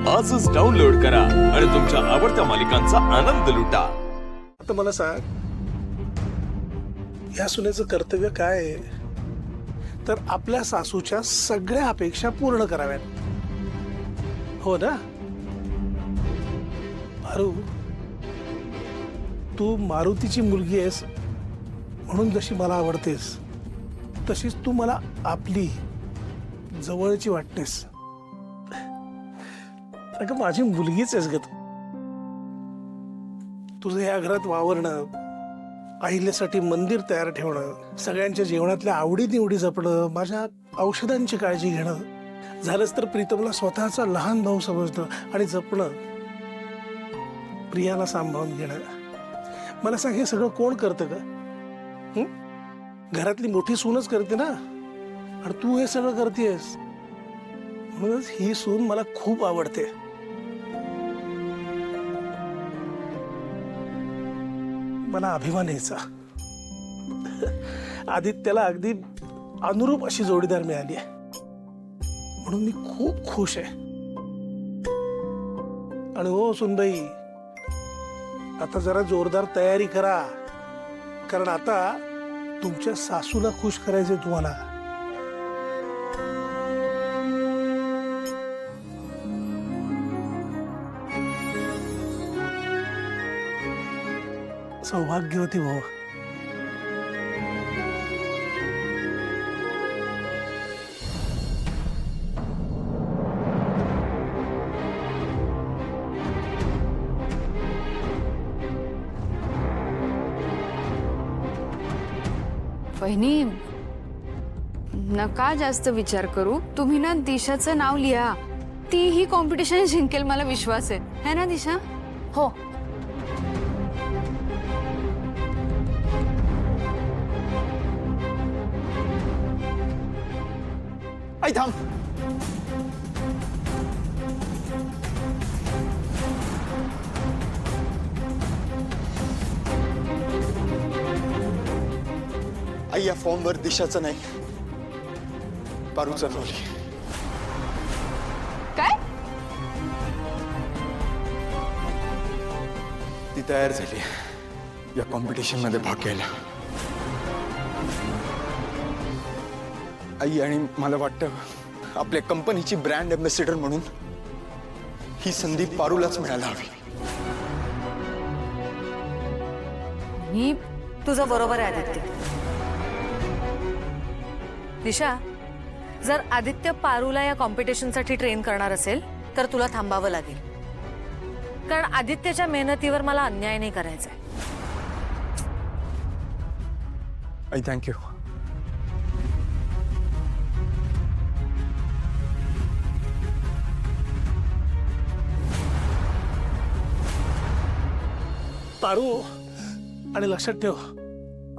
आजच डाउनलोड करा आणि तुमच्या आवडत्या मालिकांचा आनंद लुटा। आता मला सांग, या सुनेचं कर्तव्य काय आहे? तर आपल्या सासूच्या सगळ्या अपेक्षा पूर्ण कराव्यात, हो ना? मारू, तू मारुतीची मुलगी आहेस म्हणून जशी मला आवडतेस तशीच तू मला आपली जवळची वाटतेस। अगं माझी मुलगीच आहेस ग तू। तुझं या घरात वावरणं, अहिल्यासाठी मंदिर तयार ठेवणं, सगळ्यांच्या जेवणातल्या आवडीनिवडी जपणं, माझ्या औषधांची काळजी घेणं, झालंच तर प्रीतमला स्वतःचा लहान भाऊ समजणं आणि जपणं, प्रियाला सांभाळून घेणं। मला सांग, हे सगळं कोण करतं का? घरातली मोठी सूनच करते ना, आणि तू हे सगळं करतेस। म्हणूनच ही सून मला खूप आवडते। मला अभिमान यायचा, आदित्यला अगदी अनुरूप अशी जोडीदार मिळाली आहे, म्हणून मी खूप खुश आहे। आणि हो सुनबाई, आता जरा जोरदार तयारी करा, कारण आता तुमच्या सासूला खुश करायचे तुम्हाला। सौभाग्यवती हो। वहिनी, नका जास्त विचार करू, तुम्ही ना दिशाचं नाव लिहा, ती ही कॉम्पिटिशन जिंकेल, मला विश्वास आहे ना दिशा? हो, आई थांब। आई, या फॉर्मवर दिशाचं नाही, पारूचं नाव लिह। काय? ती तयार झाली या कॉम्पिटिशन मध्ये भाग घ्यायला। आई, आणि मला वाटतं आपल्या कंपनीची ब्रँड अँबॅसेडर म्हणून ही संधी पारूलाच मिळायला हवी। मी तुझं बरोबर आहे आदित्य। दिशा, जर आदित्य पारूला या कॉम्पिटिशनसाठी ट्रेन करणार असेल तर तुला थांबावं लागेल, कारण आदित्यच्या मेहनतीवर मला अन्याय नाही करायचा आहे। आई थँक्यू। पारू, आणि लक्षात ठेव,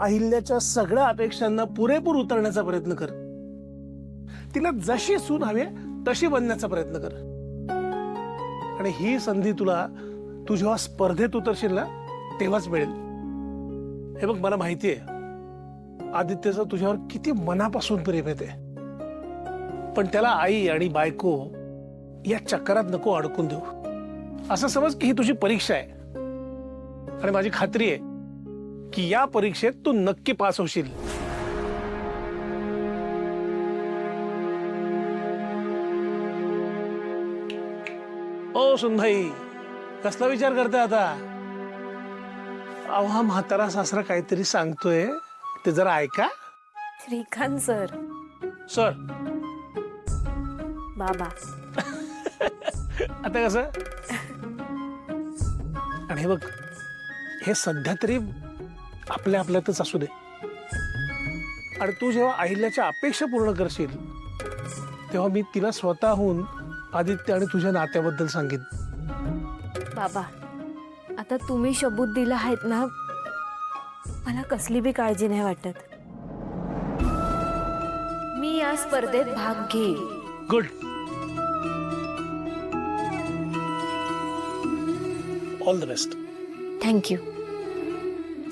अहिल्याच्या सगळ्या अपेक्षांना पुरेपूर उतरण्याचा प्रयत्न कर। तिला जशी सून हवी तशी बनण्याचा प्रयत्न कर। आणि ही संधी तुला, तू जेव्हा स्पर्धेत उतरशील ना तेव्हाच मिळेल। हे बघ, मला माहिती आहे आदित्यचं तुझ्यावर किती मनापासून प्रेम येते, पण त्याला आई आणि बायको या चक्करात नको अडकून देऊ। असं समज की ही तुझी परीक्षा आहे, आणि माझी खात्री आहे की या परीक्षेत तू नक्की पास होशील। ओ सुनभाई, कसला विचार करते आता? अहो, हा म्हातारा सासरा काहीतरी सांगतोय, ते जरा ऐका। श्रीकांत सर, सर बाबा। आता कसं? आणि हे बघ, हे सध्या तरी आपल्या आपल्यातच असू दे, आणि तू जेव्हा अहिल्याच्या अपेक्षा पूर्ण करशील तेव्हा मी तिला स्वतःहून आदित्य आणि तुझ्या नात्याबद्दल सांगेन। बाबा, आता तुम्ही शबूत दिला आहेत ना, मला कसली बी काळजी नाही वाटत। मी या स्पर्धेत भाग घेईन। Good, all the best. Thank you.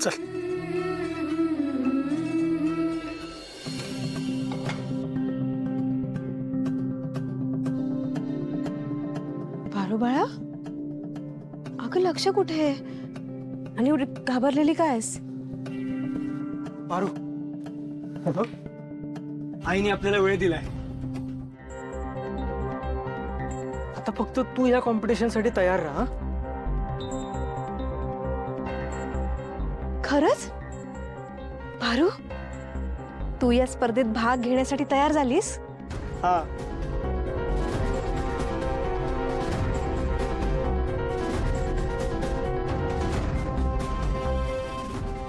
चल। पारू बाळा, अगं लक्ष कुठे आहे? आणि एवढी घाबरलेली कायस? पारू, हे बघ, आईने आपल्याला वेळ दिलाय. आता फक्त तू या कॉम्पिटिशन साठी तयार राहा. खरंच पारू, तू या स्पर्धेत भाग घेण्यासाठी तयार झालीस? हा.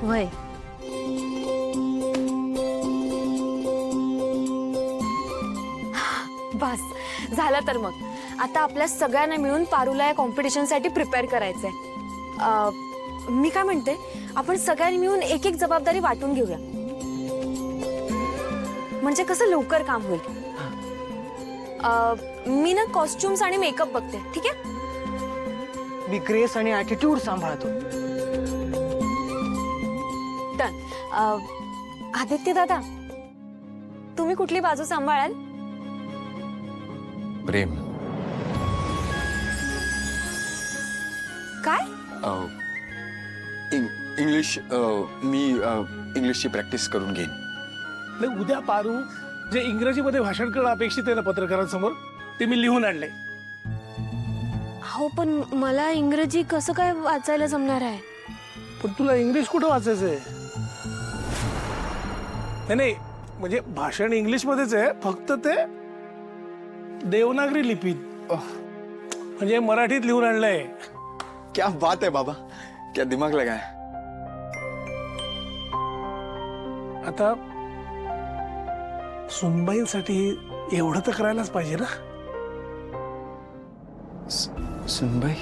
वय बस झालं तर मग आता आपल्या सगळ्यांना मिळून पारूला या कॉम्पिटिशनसाठी प्रिपेअर करायचंय. मी काय म्हणते, आपण सगळ्यांनी मिळून एक एक जबाबदारी वाटून घेऊया, म्हणजे कसं लवकर काम होईल. मी ना कॉस्ट्युम्स आणि मेकअप बघते, ठीक आहे? मी ग्रेस आणि ऍटिट्यूड सांभाळतो. डन. आदित्य दादा, तुम्ही कुठली बाजू सांभाळाल? प्रेम. काय? इंग्लिश मी इंग्लिशची प्रॅक्टिस करून घेईन. नाही, उद्या पारू जे इंग्रजीमध्ये भाषण करणं अपेक्षित आहे ना पत्रकारांसमोर, ते मी लिहून आणलंय. हो, पण मला इंग्रजी कसं काय वाचायला जमणार आहे? पण तुला इंग्लिश कुठं वाचायचंय? नाही, म्हणजे भाषण इंग्लिशमध्येच आहे, फक्त ते देवनागरी लिपीत, म्हणजे मराठीत लिहून आणलंय. क्या बात है बाबा, क्या दिमाग लगाय. आता सुनबाईंसाठी एवढं तर करायलाच पाहिजे ना. सुनबाई.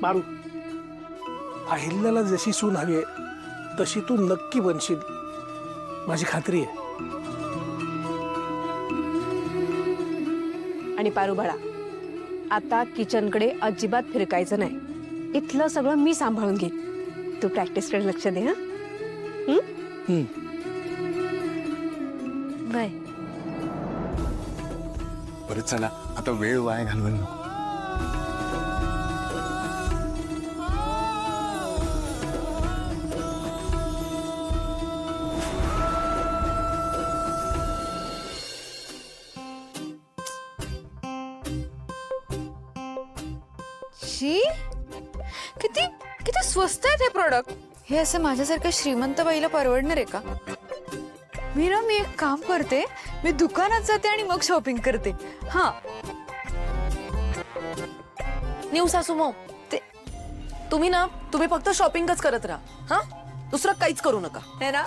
पारू, अहिल्याला जशी सून हवी आहे तशी तू नक्की बनशील, माझी खात्री आहे. आणि पारू बाळा, आता किचनकडे अजिबात फिरकायचं नाही. इथलं सगळं मी सांभाळून घेईन. तू प्रॅक्टिसकडे लक्ष दे. हा बाय. बरं चला, आता वेळ वाया घालवून नको. शी, किती किती स्वस्त आहे ते प्रोडक्ट. हे असं माझ्यासारख्या श्रीमंत बाईला परवडणार आहे का? मी एक काम करते, मी दुकानात जाते आणि मग शॉपिंग करते. हा, न्यू सासू मो, ते तुम्ही फक्त शॉपिंगच करत राहा. हा, दुसरं काहीच करू नका. है ना?